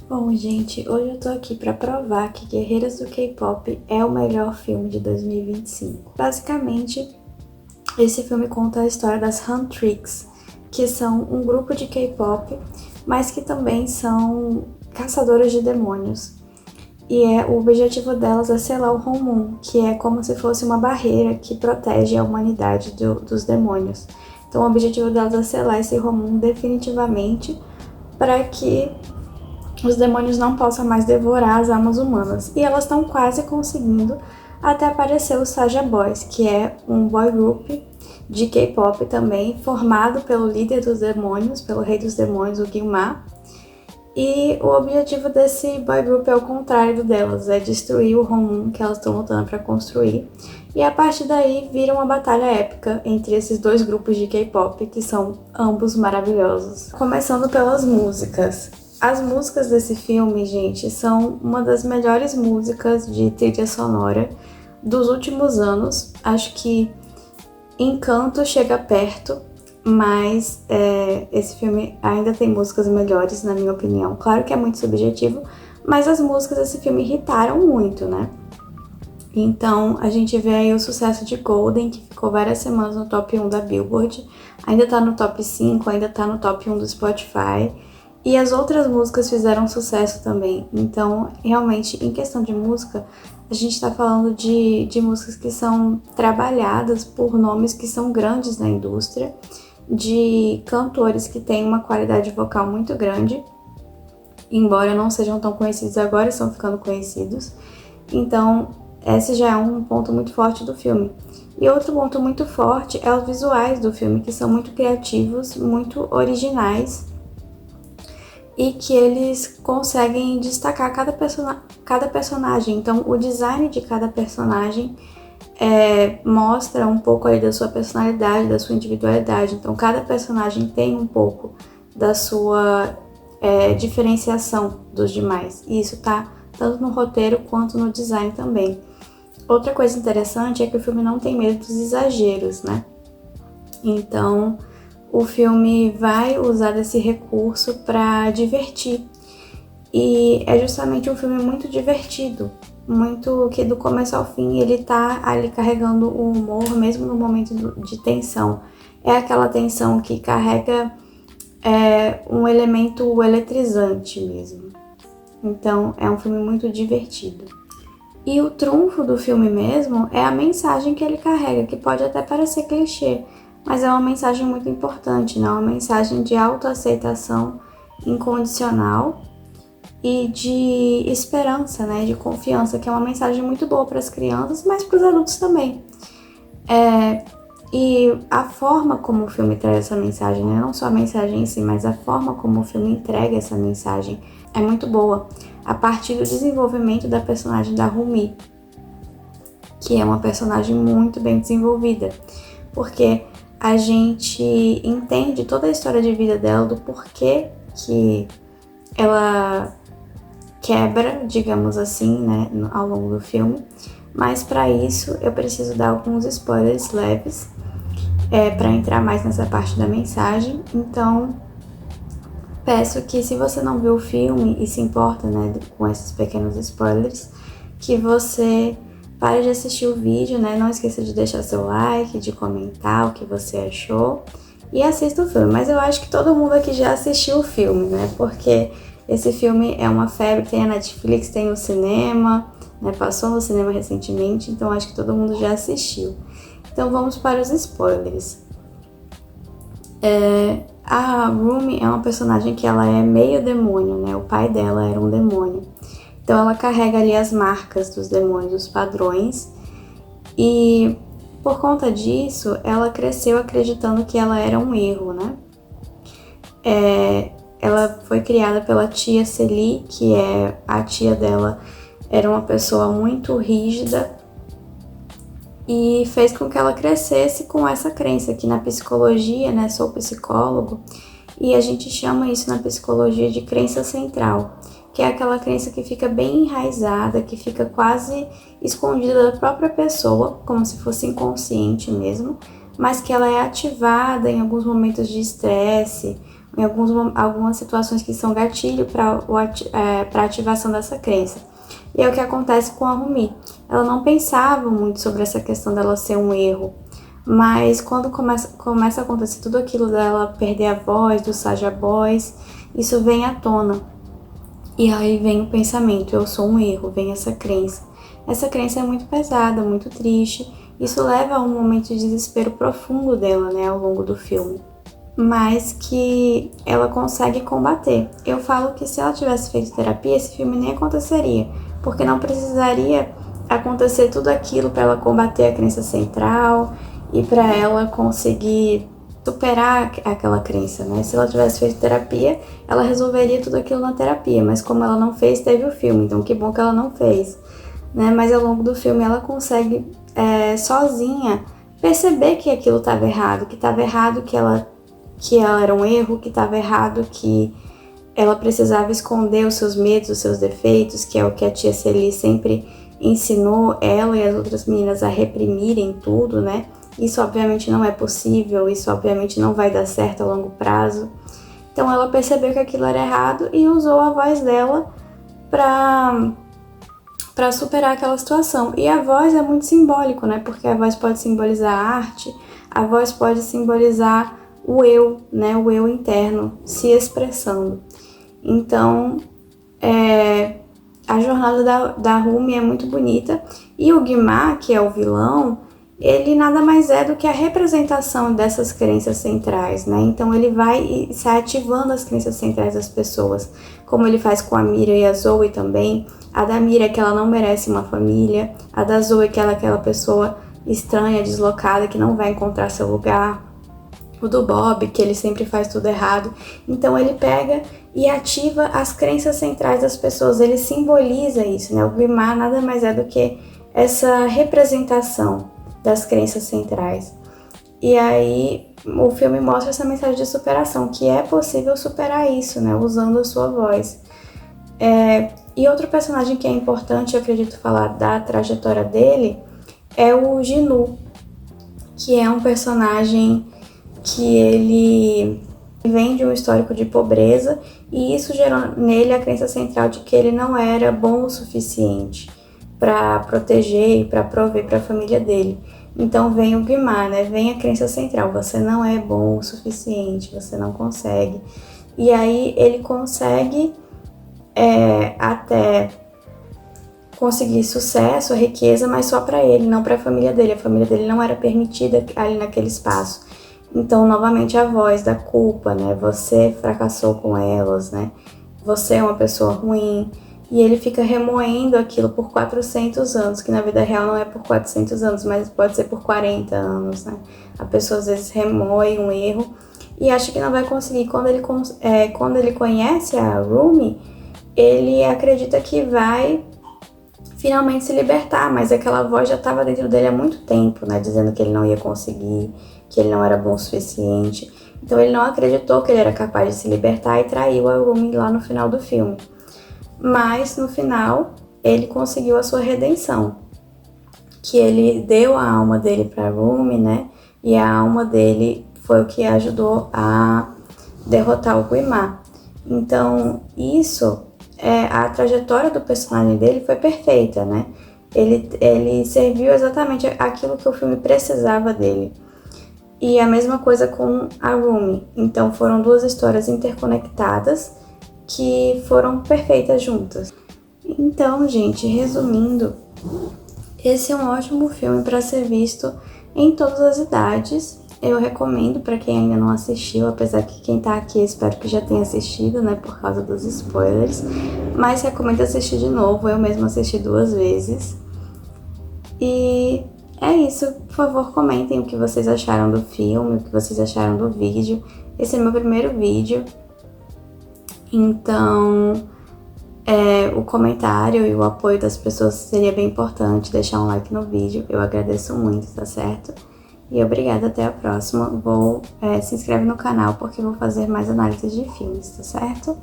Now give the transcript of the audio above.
Bom, gente, hoje eu tô aqui pra provar que Guerreiras do K-Pop é o melhor filme de 2025. Basicamente, esse filme conta a história das Huntrix, que são um grupo de K-pop, mas que também são caçadoras de demônios. E o objetivo delas é selar o Honmun, que é como se fosse uma barreira que protege a humanidade dos demônios. Então o objetivo delas é selar esse Honmun definitivamente para que os demônios não possam mais devorar as almas humanas. E elas estão quase conseguindo, até aparecer o Saja Boys, que é um boy group de K-pop também, formado pelo líder dos demônios, pelo rei dos demônios, o Gilma. E o objetivo desse boy group é o contrário do delas, é destruir o Honmun que elas estão lutando para construir. E a partir daí vira uma batalha épica entre esses dois grupos de K-pop, que são ambos maravilhosos. Começando pelas músicas. As músicas desse filme, gente, são uma das melhores músicas de trilha sonora dos últimos anos. Acho que Encanto chega perto, mas esse filme ainda tem músicas melhores, na minha opinião. Claro que é muito subjetivo, mas as músicas desse filme irritaram muito, né? Então, a gente vê aí o sucesso de Golden, que ficou várias semanas no top 1 da Billboard, ainda tá no top 5, ainda tá no top 1 do Spotify, e as outras músicas fizeram sucesso também. Então, realmente, em questão de música, a gente tá falando de músicas que são trabalhadas por nomes que são grandes na indústria, de cantores que têm uma qualidade vocal muito grande, embora não sejam tão conhecidos agora, estão ficando conhecidos. Então, esse já é um ponto muito forte do filme. E outro ponto muito forte é os visuais do filme, que são muito criativos, muito originais, e que eles conseguem destacar cada personagem. Então, o design de cada personagem mostra um pouco aí da sua personalidade, da sua individualidade. Então, cada personagem tem um pouco da sua diferenciação dos demais. E isso tá tanto no roteiro quanto no design também. Outra coisa interessante é que o filme não tem medo dos exageros, né? Então, o filme vai usar desse recurso para divertir. E é justamente um filme muito divertido, muito que do começo ao fim ele tá ali carregando o humor, mesmo no momento de tensão. É aquela tensão que carrega um elemento eletrizante mesmo. Então, é um filme muito divertido. E o trunfo do filme mesmo é a mensagem que ele carrega, que pode até parecer clichê, mas é uma mensagem muito importante, né? Uma mensagem de autoaceitação incondicional e de esperança, né? De confiança, que é uma mensagem muito boa para as crianças, mas para os adultos também. E a forma como o filme traz essa mensagem, né? Não só a mensagem em si, mas a forma como o filme entrega essa mensagem é muito boa, a partir do desenvolvimento da personagem da Rumi, que é uma personagem muito bem desenvolvida, porque a gente entende toda a história de vida dela, do porquê que ela quebra, digamos assim, né, ao longo do filme. Mas para isso eu preciso dar alguns spoilers leves para entrar mais nessa parte da mensagem. Então peço que, se você não viu o filme e se importa, né, com esses pequenos spoilers, que você pare de assistir o vídeo, né? Não esqueça de deixar seu like, de comentar o que você achou e assista o filme. Mas eu acho que todo mundo aqui já assistiu o filme, né? Porque esse filme é uma febre, tem a Netflix, tem o cinema, né? Passou no cinema recentemente, então acho que todo mundo já assistiu. Então vamos para os spoilers. A Rumi é uma personagem que ela é meio demônio, né? O pai dela era um demônio. Então ela carrega ali as marcas dos demônios, os padrões. E por conta disso, ela cresceu acreditando que ela era um erro, né? Ela foi criada pela tia Celi, que é a tia dela, era uma pessoa muito rígida, e fez com que ela crescesse com essa crença, que na psicologia, né, sou psicólogo, e a gente chama isso na psicologia de crença central, que é aquela crença que fica bem enraizada, que fica quase escondida da própria pessoa, como se fosse inconsciente mesmo, mas que ela é ativada em alguns momentos de estresse em algumas situações que são gatilho para ativação dessa crença. E é o que acontece com a Rumi. Ela não pensava muito sobre essa questão dela ser um erro, mas quando começa a acontecer tudo aquilo dela perder a voz, do Saja Boys, isso vem à tona. E aí vem o pensamento, eu sou um erro, vem essa crença. Essa crença é muito pesada, muito triste. Isso leva a um momento de desespero profundo dela, né, ao longo do filme. Mas que ela consegue combater. Eu falo que se ela tivesse feito terapia, esse filme nem aconteceria, porque não precisaria acontecer tudo aquilo para ela combater a crença central e para ela conseguir superar aquela crença, né? Se ela tivesse feito terapia, ela resolveria tudo aquilo na terapia, mas como ela não fez, teve o filme, então que bom que ela não fez, né? Mas ao longo do filme ela consegue sozinha perceber que aquilo estava errado, que ela era um erro, que estava errado, que ela precisava esconder os seus medos, os seus defeitos, que é o que a tia Celi sempre ensinou ela e as outras meninas a reprimirem tudo, né? Isso obviamente não é possível, isso obviamente não vai dar certo a longo prazo. Então ela percebeu que aquilo era errado e usou a voz dela para superar aquela situação. E a voz é muito simbólico, né? Porque a voz pode simbolizar a arte, a voz pode simbolizar o eu, né? O eu interno se expressando. Então, a jornada da Rumi é muito bonita. E o Guimá, que é o vilão, ele nada mais é do que a representação dessas crenças centrais, né? Então ele vai se ativando as crenças centrais das pessoas, como ele faz com a Mira e a Zoe também. A da Mira é que ela não merece uma família, a da Zoe é que ela é aquela pessoa estranha, deslocada, que não vai encontrar seu lugar. O do Bob, que ele sempre faz tudo errado. Então ele pega e ativa as crenças centrais das pessoas, ele simboliza isso, né? O Guimá nada mais é do que essa representação das crenças centrais. E aí o filme mostra essa mensagem de superação, que é possível superar isso, né, usando a sua voz. E outro personagem que é importante, eu acredito, falar da trajetória dele, é o Gnu, que é um personagem que ele vem de um histórico de pobreza, e isso gerou nele a crença central de que ele não era bom o suficiente para proteger e para prover para a família dele. Então vem o Guimá, né? Vem a crença central, você não é bom o suficiente, você não consegue. E aí ele consegue até conseguir sucesso, riqueza, mas só para ele, não para a família dele. A família dele não era permitida ali naquele espaço. Então, novamente, a voz da culpa, né? Você fracassou com elas, né? Você é uma pessoa ruim. E ele fica remoendo aquilo por 400 anos, que na vida real não é por 400 anos, mas pode ser por 40 anos, né? A pessoa às vezes remoe um erro e acha que não vai conseguir. Quando ele conhece a Rumi, ele acredita que vai finalmente se libertar, mas aquela voz já estava dentro dele há muito tempo, né? Dizendo que ele não ia conseguir, que ele não era bom o suficiente. Então ele não acreditou que ele era capaz de se libertar e traiu a Rumi lá no final do filme. Mas no final ele conseguiu a sua redenção, que ele deu a alma dele para Rumi, né? E a alma dele foi o que ajudou a derrotar o Guimá. Então isso, a trajetória do personagem dele foi perfeita, né? Ele serviu exatamente aquilo que o filme precisava dele. E a mesma coisa com a Rumi. Então foram duas histórias interconectadas que foram perfeitas juntas. Então, gente, resumindo, esse é um ótimo filme para ser visto em todas as idades. Eu recomendo para quem ainda não assistiu, apesar que quem tá aqui espero que já tenha assistido, né, por causa dos spoilers. Mas recomendo assistir de novo, eu mesma assisti 2 vezes. E é isso, por favor, comentem o que vocês acharam do filme, o que vocês acharam do vídeo. Esse é meu primeiro vídeo. Então, o comentário e o apoio das pessoas seria bem importante, deixar um like no vídeo, eu agradeço muito, tá certo? E obrigada, até a próxima. Se inscreve no canal porque eu vou fazer mais análises de filmes, tá certo?